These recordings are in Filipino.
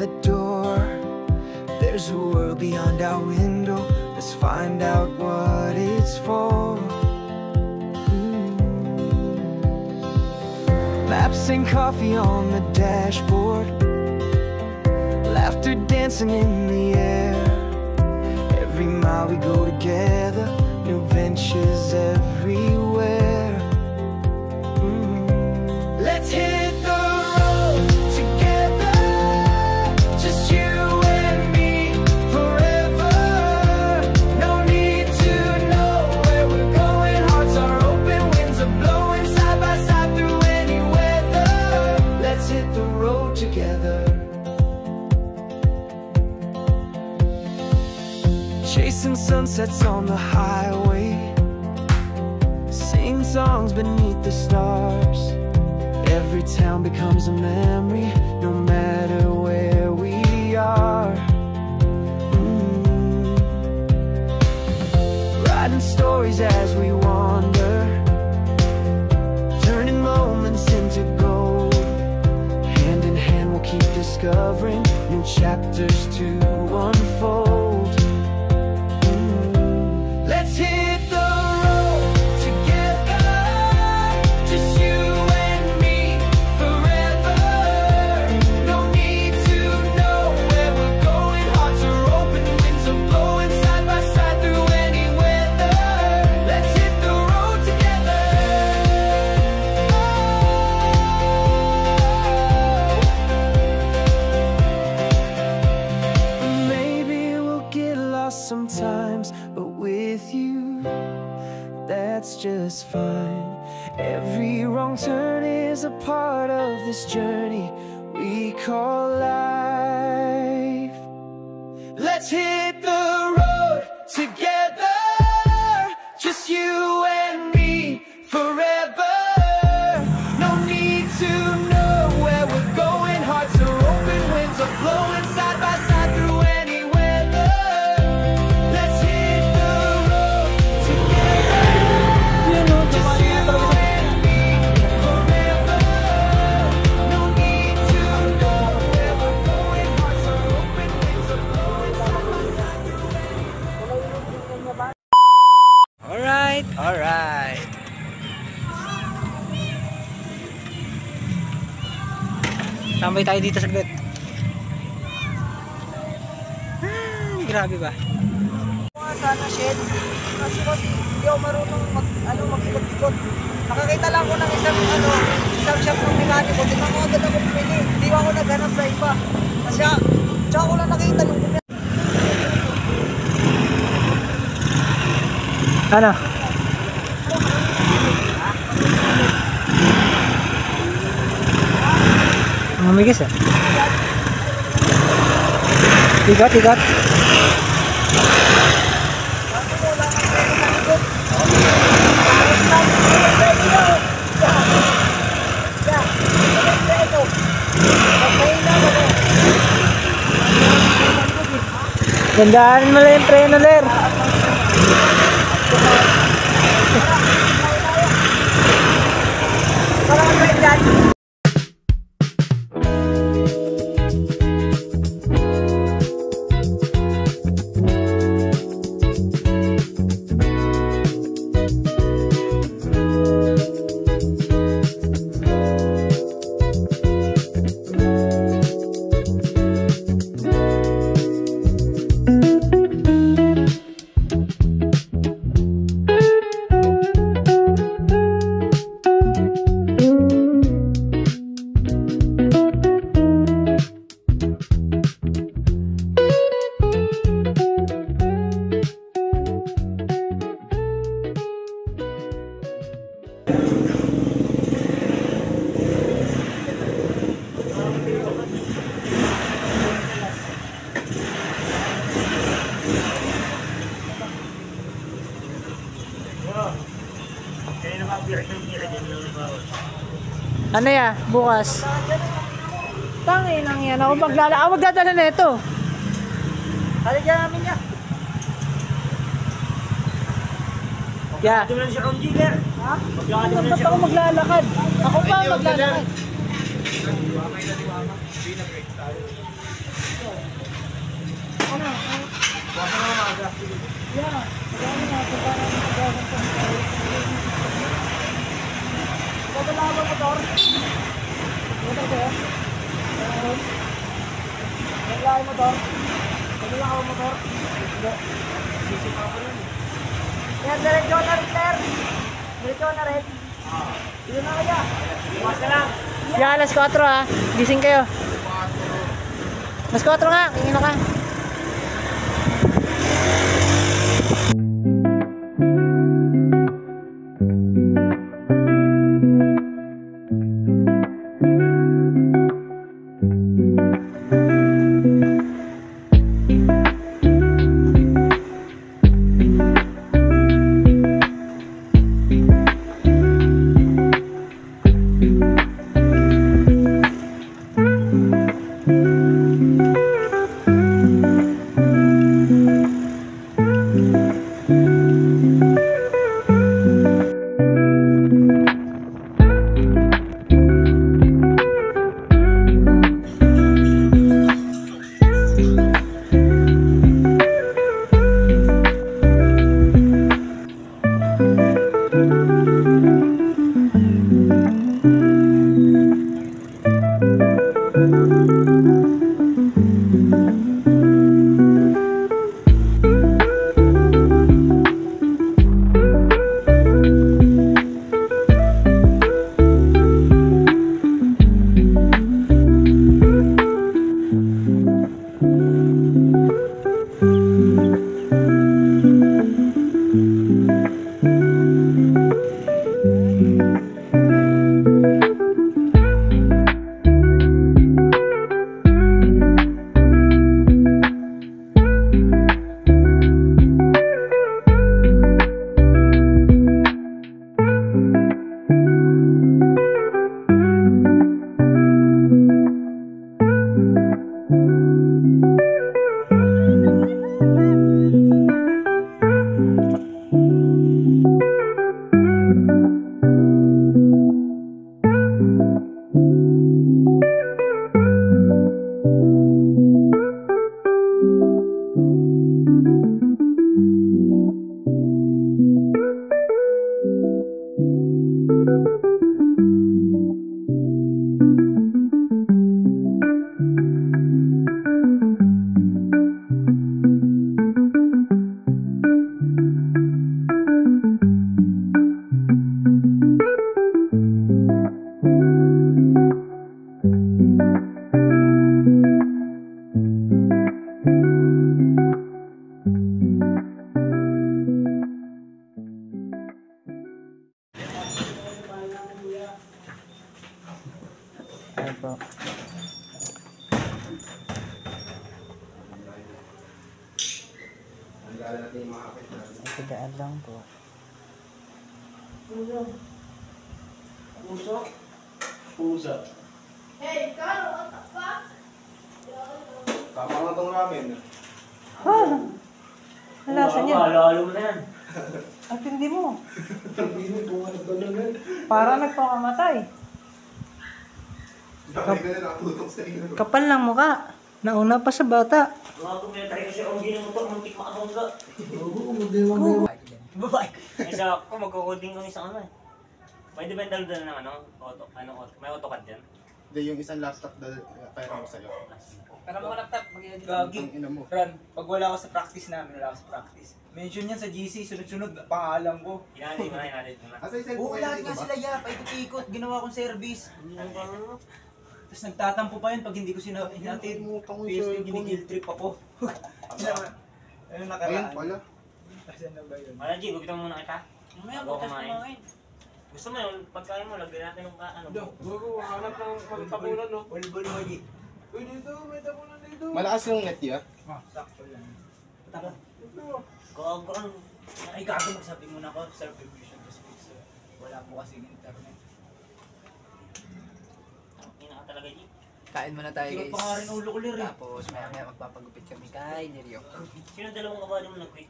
the door. There's a world beyond our window. Let's find out what it's for. Maps and coffee on the dashboard, laughter dancing in the air. Every mile we go together, new ventures everywhere. Let's hit the road together, just you and me forever. No need to know where we're going. Hearts are open, winds are blowing, side by side through any weather. Let's hit the road together. Chasing sunsets on the highway, sing songs beneath the stars. Every town becomes a memory, no matter where we are. Writing stories as we wander, turning moments into gold. Hand in hand we'll keep discovering new chapters to unfold. Let's hit the road together, just you and me forever. No need to know where we're going. Hearts are open, winds are blowing, side by side through any weather. Let's hit the road together. Maybe we'll get lost sometimes, but with you, that's just fine. Every wrong turn is a part of this journey we call life. Let's hit the road together, just you and me forever. No need to know where we're going. Hearts are open, winds are blowing, side by side through any weather. Let's hit the road together, just you and me forever. No need to know where we're going. Hearts are open, winds are blowing, side by side through any weather. Alright, alright. Tambay tayo dito saglit. Grabe ba? Sana shed. Kasi hindi ako marunong mag-ikot-ikot. Nakakita lang ko ng isang shop ng mekaniko. Tingnan ko agad ako pumili. Hindi ako naghanap sa iba. Kasi tsaka ko lang nakita nung pumili. Ano? Mamigas eh. Tigat. Gandaan mo lang yung preno, Ler. Parang ang dyan. Ano ya? Bukas. Tangin lang yan. Ako magdadala na ito. Halika namin niya. Yeah. Ito na si Ron Giller. Ha? Ba't ako maglalakad? Ako pa maglalakad. na. Bukas na umaga. Yeah, magkano na. Pagkano na magkano pa. Pagkano ba motor? Motor ba yan? Pagkano motor? Pagkano ako motor? Hindi. Sisipa ko yun. Yan, diretso na rin, sir. Diretso na rin. Dito na kaya. Bukas na lang. Yeah, alas 4 ha. Gising kayo. Alas 4 nga. Tingin ka. Ayan po. Tigaan lang po. Pusa. Hey, Carl, what the fuck? Tama nga itong ramen. Hala, saan yan? Halo-halo mo na yan. Ang tindi mo. Hindi mo kung ano ito naman. Para nagpakamatay. Bakit ka na nakatutok sa iyo? Kapal lang mukha. Nauna pa sa bata. Mga kumetary kasi ang gini mo to, muntik makabongga. Oo, magdewa. Babae. Isa ako, magkukoding kami sa ano eh. Pwede ba yung dala ng ano? May AutoCAD dyan? Hindi, yung isang laptop na pera mo sa'yo. Para mga laptop, Ang ina mo. Ran, pag wala ako sa practice namin, wala ako sa practice. Mention yan sa GC, sunod-sunod, pangalan ko. Hinanay mo na. Asa yung Oo, lahat nga sila ya, paikot-ikot, ginawa kong service. Tapos nagtatampo pa yun pag hindi ko hinatid. PSD, ginigil trip ako. Ano nakaraan? Ayun pala. Asan na ba yun? Wala, G, gupitan muna kita. Mamaya, Bago bukas kumain. kumain. Gusto mo yung pagkain mo, lagyan natin ng ano. Guru, hanap ng tabunan, no? Volleyball mo, G. Uy, dito, may tabunan dito. Malakas yung net niya? Sakto lang. Taka. Gagawin. Ay, gago, magsabi muna ako, self-revision to space. Wala po kasing internet. Ina ka talaga, G. Kain muna tayo Sigot guys. pa nga rin ulo ko lir eh. Tapos maya magpapagupit kami kay Nerio. Sino dalawang kabady mo nag-quit?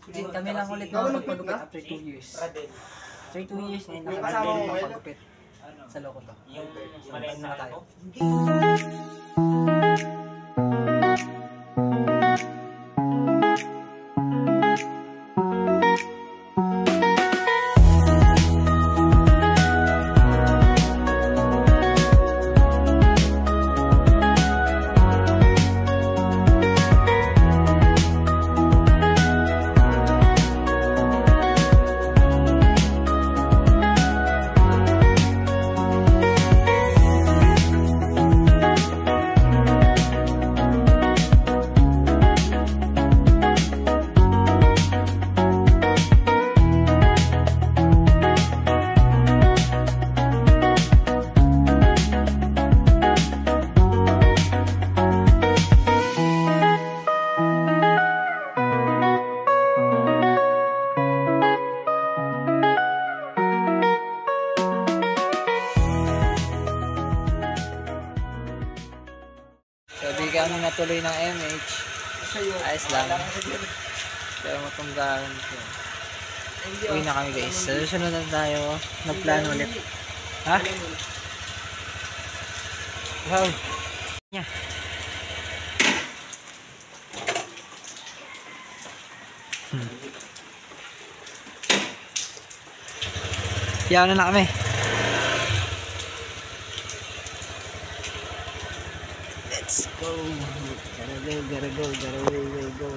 Ulit kami lang ulit Ikaw na nagpit magpagupit na? after 2 years. Radel. After 2 years ngayon Yung nakarating kasama ng mo, magpagupit Ano? sa loko to. Yung maliit na tayo. ako? tuloy ng MH. Ayos lang. Pero matunggalan ko. Uwi na kami guys. Sa susunod na tayo. Nagplano ulit. Ha? Wow. Yeah. Yaw na kami. Let's go. Gotta go, gotta go, gotta go.